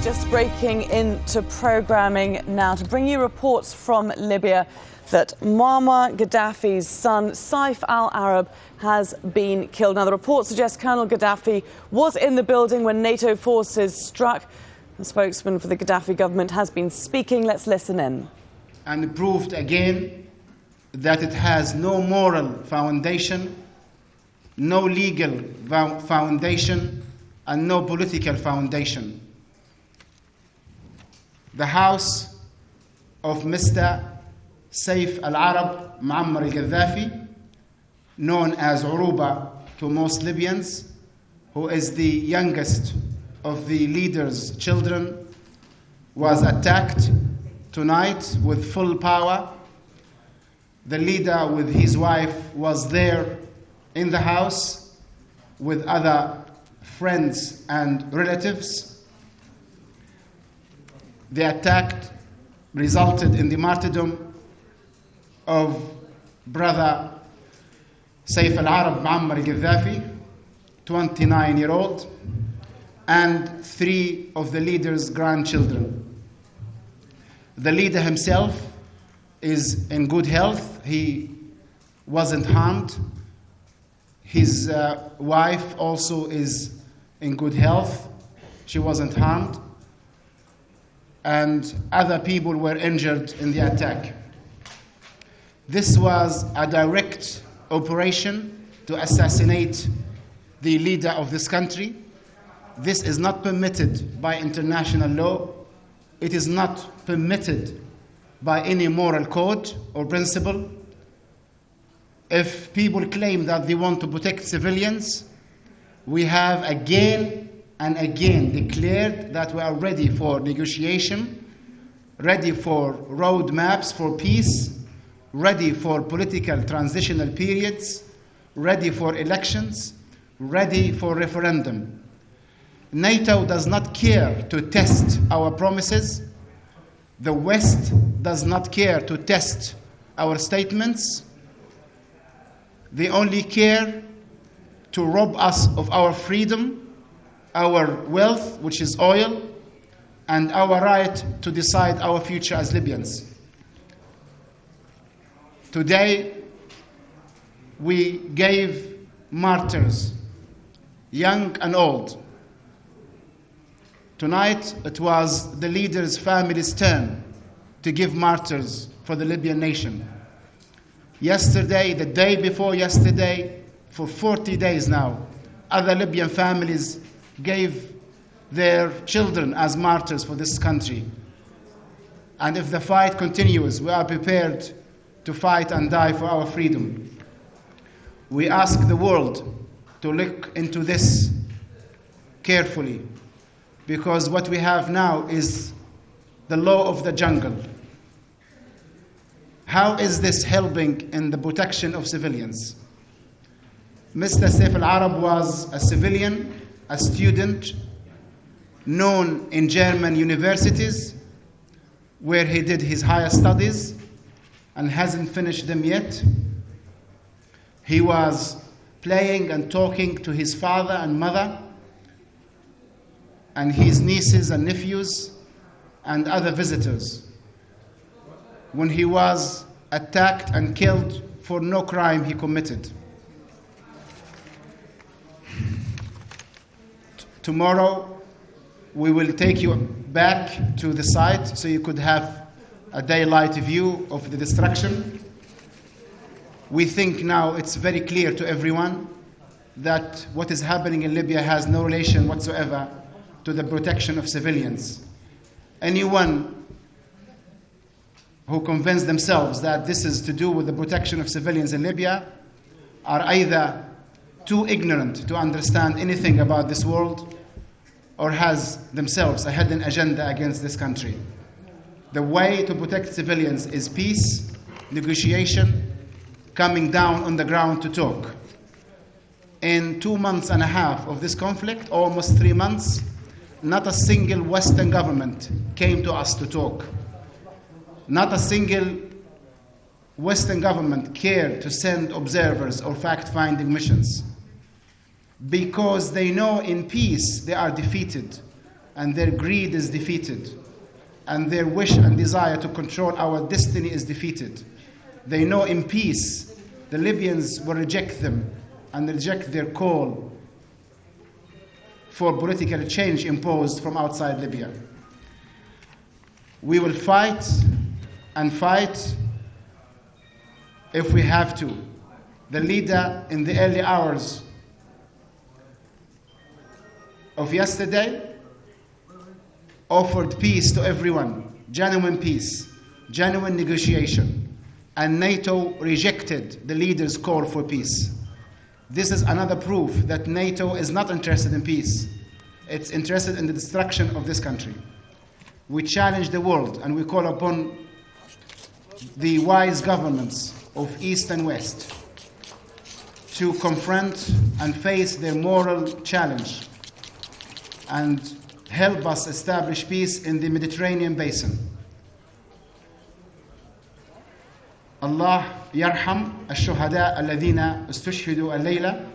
Just breaking into programming now to bring you reports from Libya that Muammar Gaddafi's son, Saif al-Arab, has been killed. Now, the report suggests Colonel Gaddafi was in the building when NATO forces struck. The spokesman for the Gaddafi government has been speaking. Let's listen in. And proved again that it has no moral foundation, no legal foundation, and no political foundation. The house of Mr. Saif al-Arab Muammar al-Gaddafi, known as Uruba to most Libyans, who is the youngest of the leader's children, was attacked tonight with full power. The leader with his wife was there in the house with other friends and relatives. The attack resulted in the martyrdom of brother Saif al-Arab Muammar al-Gaddafi, 29-year-old, and 3 of the leader's grandchildren. The leader himself is in good health. He wasn't harmed. His wife also is in good health. She wasn't harmed. And other people were injured in the attack. This was a direct operation to assassinate the leader of this country. This is not permitted by international law. It is not permitted by any moral code or principle. If people claim that they want to protect civilians, we have again and again declared that we are ready for negotiation, ready for roadmaps for peace, ready for political transitional periods, ready for elections, ready for referendum. NATO does not care to test our promises. The West does not care to test our statements. They only care to rob us of our freedom, our wealth, which is oil, and our right to decide our future as Libyans. Today, we gave martyrs, young and old. Tonight, it was the leader's family's turn to give martyrs for the Libyan nation. Yesterday, the day before yesterday, for 40 days now, other Libyan families gave their children as martyrs for this country. And if the fight continues, we are prepared to fight and die for our freedom. We ask the world to look into this carefully, because what we have now is the law of the jungle. How is this helping in the protection of civilians? Mr. Saif al-Arab was a civilian, a student, known in German universities, where he did his higher studies and hasn't finished them yet. He was playing and talking to his father and mother and his nieces and nephews and other visitors when he was attacked and killed for no crime he committed. Tomorrow, we will take you back to the site so you could have a daylight view of the destruction. We think now it's very clear to everyone that what is happening in Libya has no relation whatsoever to the protection of civilians. Anyone who convince themselves that this is to do with the protection of civilians in Libya are either too ignorant to understand anything about this world or has themselves a hidden agenda against this country. The way to protect civilians is peace, negotiation, coming down on the ground to talk. In 2.5 months of this conflict, almost 3 months, not a single Western government came to us to talk. Not a single Western government cared to send observers or fact-finding missions, because they know in peace they are defeated and their greed is defeated, and their wish and desire to control our destiny is defeated. They know in peace the Libyans will reject them and reject their call for political change imposed from outside Libya. We will fight and fight if we have to. The leader in the early hours of yesterday offered peace to everyone, genuine peace, genuine negotiation, and NATO rejected the leader's call for peace. This is another proof that NATO is not interested in peace. It's interested in the destruction of this country. We challenge the world and we call upon the wise governments of East and West to confront and face their moral challenge and help us establish peace in the Mediterranean basin. Allah yarham الشهداء الذين استشهدوا الليلة